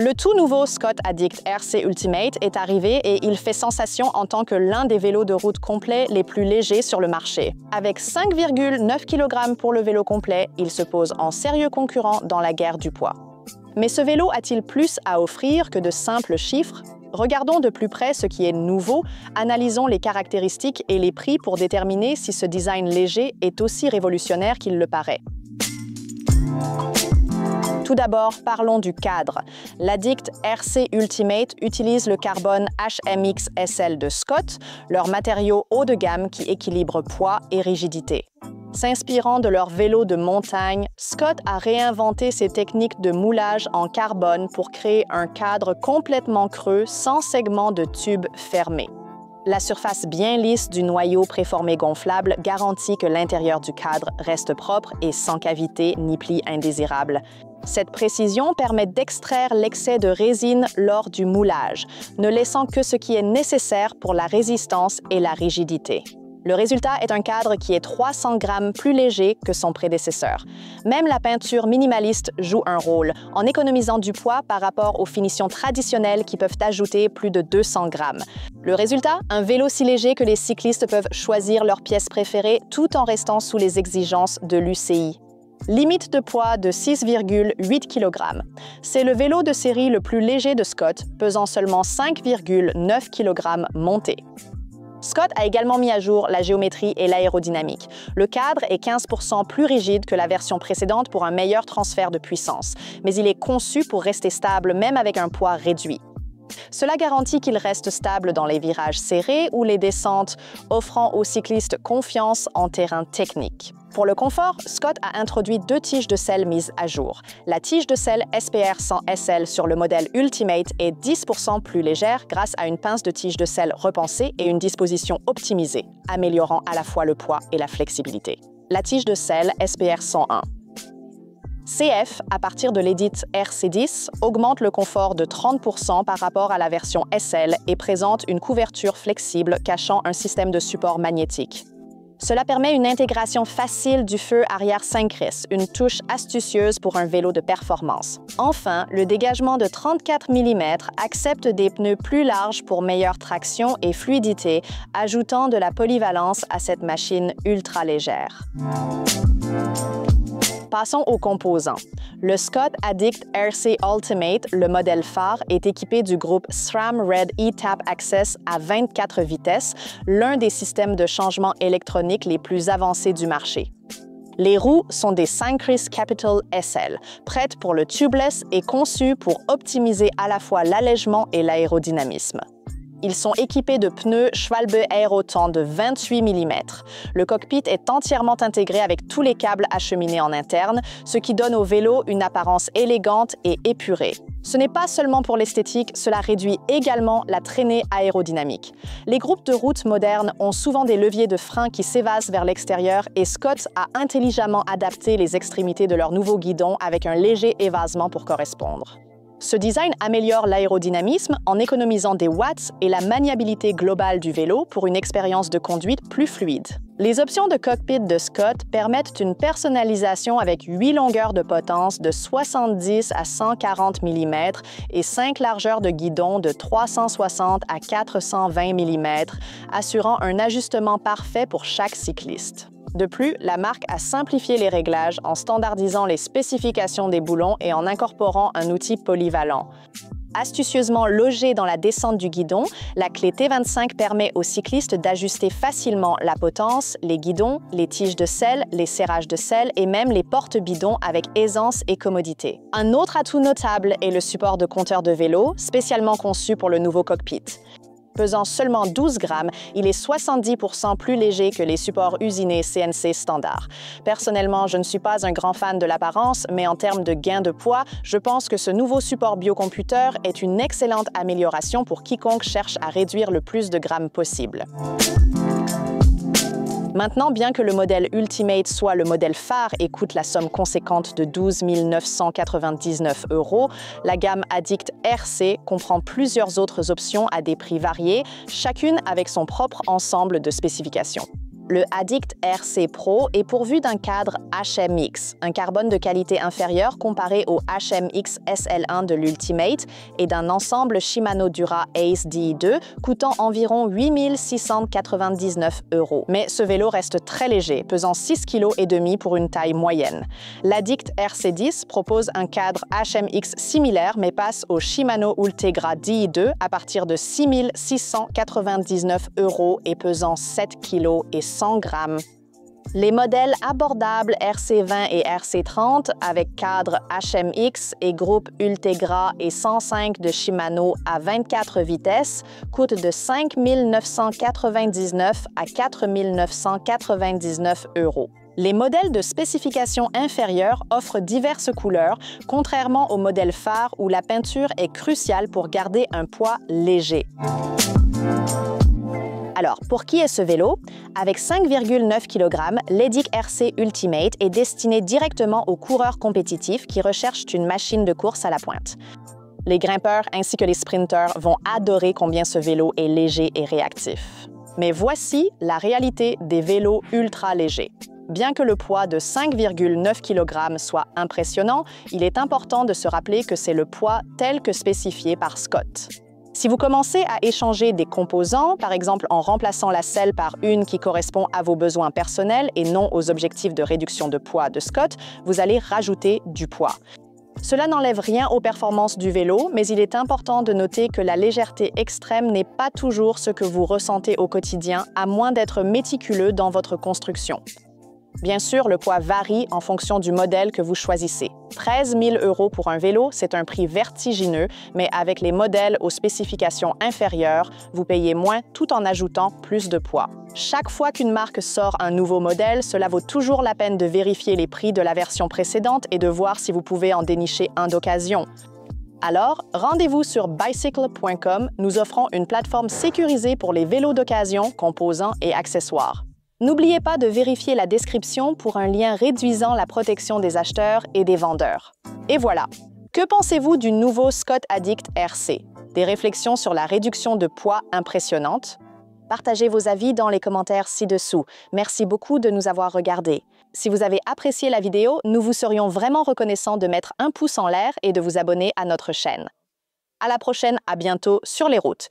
Le tout nouveau Scott Addict RC Ultimate est arrivé et il fait sensation en tant que l'un des vélos de route complets les plus légers sur le marché. Avec 5,9 kg pour le vélo complet, il se pose en sérieux concurrent dans la guerre du poids. Mais ce vélo a-t-il plus à offrir que de simples chiffres? Regardons de plus près ce qui est nouveau, analysons les caractéristiques et les prix pour déterminer si ce design léger est aussi révolutionnaire qu'il le paraît. Tout d'abord, parlons du cadre. L'Addict RC Ultimate utilise le carbone HMX SL de Scott, leur matériau haut de gamme qui équilibre poids et rigidité. S'inspirant de leur vélo de montagne, Scott a réinventé ses techniques de moulage en carbone pour créer un cadre complètement creux sans segment de tube fermé. La surface bien lisse du noyau préformé gonflable garantit que l'intérieur du cadre reste propre et sans cavité ni plis indésirables. Cette précision permet d'extraire l'excès de résine lors du moulage, ne laissant que ce qui est nécessaire pour la résistance et la rigidité. Le résultat est un cadre qui est 300 grammes plus léger que son prédécesseur. Même la peinture minimaliste joue un rôle, en économisant du poids par rapport aux finitions traditionnelles qui peuvent ajouter plus de 200 grammes. Le résultat, un vélo si léger que les cyclistes peuvent choisir leurs pièces préférées tout en restant sous les exigences de l'UCI. Limite de poids de 6,8 kg. C'est le vélo de série le plus léger de Scott, pesant seulement 5,9 kg monté. Scott a également mis à jour la géométrie et l'aérodynamique. Le cadre est 15% plus rigide que la version précédente pour un meilleur transfert de puissance, mais il est conçu pour rester stable même avec un poids réduit. Cela garantit qu'il reste stable dans les virages serrés ou les descentes, offrant aux cyclistes confiance en terrain technique. Pour le confort, Scott a introduit 2 tiges de selle mises à jour. La tige de selle SPR 100 SL sur le modèle Ultimate est 10% plus légère grâce à une pince de tige de selle repensée et une disposition optimisée, améliorant à la fois le poids et la flexibilité. La tige de selle SPR 101. CF, à partir de l'Edit RC10, augmente le confort de 30% par rapport à la version SL et présente une couverture flexible cachant un système de support magnétique. Cela permet une intégration facile du feu arrière Syncris, une touche astucieuse pour un vélo de performance. Enfin, le dégagement de 34 mm accepte des pneus plus larges pour meilleure traction et fluidité, ajoutant de la polyvalence à cette machine ultra légère. Passons aux composants. Le Scott Addict RC Ultimate, le modèle phare, est équipé du groupe SRAM Red eTap Access à 24 vitesses, l'un des systèmes de changement électronique les plus avancés du marché. Les roues sont des Syncris Capital SL, prêtes pour le tubeless et conçues pour optimiser à la fois l'allègement et l'aérodynamisme. Ils sont équipés de pneus Schwalbe Aeroton de 28 mm. Le cockpit est entièrement intégré avec tous les câbles acheminés en interne, ce qui donne au vélo une apparence élégante et épurée. Ce n'est pas seulement pour l'esthétique, cela réduit également la traînée aérodynamique. Les groupes de route modernes ont souvent des leviers de frein qui s'évasent vers l'extérieur et Scott a intelligemment adapté les extrémités de leur nouveau guidon avec un léger évasement pour correspondre. Ce design améliore l'aérodynamisme en économisant des watts et la maniabilité globale du vélo pour une expérience de conduite plus fluide. Les options de cockpit de Scott permettent une personnalisation avec 8 longueurs de potence de 70 à 140 mm et 5 largeurs de guidon de 360 à 420 mm, assurant un ajustement parfait pour chaque cycliste. De plus, la marque a simplifié les réglages en standardisant les spécifications des boulons et en incorporant un outil polyvalent. Astucieusement logée dans la descente du guidon, la clé T25 permet aux cyclistes d'ajuster facilement la potence, les guidons, les tiges de selle, les serrages de selle et même les porte-bidons avec aisance et commodité. Un autre atout notable est le support de compteur de vélo, spécialement conçu pour le nouveau cockpit. Pesant seulement 12 grammes, il est 70% plus léger que les supports usinés CNC standard. Personnellement, je ne suis pas un grand fan de l'apparence, mais en termes de gain de poids, je pense que ce nouveau support biocomputer est une excellente amélioration pour quiconque cherche à réduire le plus de grammes possible. Maintenant, bien que le modèle Ultimate soit le modèle phare et coûte la somme conséquente de 12 999 €, la gamme Addict RC comprend plusieurs autres options à des prix variés, chacune avec son propre ensemble de spécifications. Le Addict RC Pro est pourvu d'un cadre HMX, un carbone de qualité inférieure comparé au HMX SL1 de l'Ultimate et d'un ensemble Shimano Dura Ace Di2 coûtant environ 8 699 €. Mais ce vélo reste très léger, pesant 6,5 kg pour une taille moyenne. L'Addict RC10 propose un cadre HMX similaire mais passe au Shimano Ultegra Di2 à partir de 6 699 € et pesant 7 kg et 100 grammes. Les modèles abordables RC20 et RC30 avec cadre HMX et groupe Ultegra et 105 de Shimano à 24 vitesses coûtent de 5 999 à 4 999 €. Les modèles de spécification inférieure offrent diverses couleurs, contrairement aux modèles phares où la peinture est cruciale pour garder un poids léger. Alors, pour qui est ce vélo? Avec 5,9 kg, l'Addict RC Ultimate est destiné directement aux coureurs compétitifs qui recherchent une machine de course à la pointe. Les grimpeurs ainsi que les sprinteurs vont adorer combien ce vélo est léger et réactif. Mais voici la réalité des vélos ultra légers. Bien que le poids de 5,9 kg soit impressionnant, il est important de se rappeler que c'est le poids tel que spécifié par Scott. Si vous commencez à échanger des composants, par exemple en remplaçant la selle par une qui correspond à vos besoins personnels et non aux objectifs de réduction de poids de Scott, vous allez rajouter du poids. Cela n'enlève rien aux performances du vélo, mais il est important de noter que la légèreté extrême n'est pas toujours ce que vous ressentez au quotidien, à moins d'être méticuleux dans votre construction. Bien sûr, le poids varie en fonction du modèle que vous choisissez. 13 000 € pour un vélo, c'est un prix vertigineux, mais avec les modèles aux spécifications inférieures, vous payez moins tout en ajoutant plus de poids. Chaque fois qu'une marque sort un nouveau modèle, cela vaut toujours la peine de vérifier les prix de la version précédente et de voir si vous pouvez en dénicher un d'occasion. Alors, rendez-vous sur bicycle.com, nous offrons une plateforme sécurisée pour les vélos d'occasion, composants et accessoires. N'oubliez pas de vérifier la description pour un lien réduisant la protection des acheteurs et des vendeurs. Et voilà! Que pensez-vous du nouveau Scott Addict RC? Des réflexions sur la réduction de poids impressionnantes? Partagez vos avis dans les commentaires ci-dessous. Merci beaucoup de nous avoir regardés. Si vous avez apprécié la vidéo, nous vous serions vraiment reconnaissants de mettre un pouce en l'air et de vous abonner à notre chaîne. À la prochaine, à bientôt sur les routes.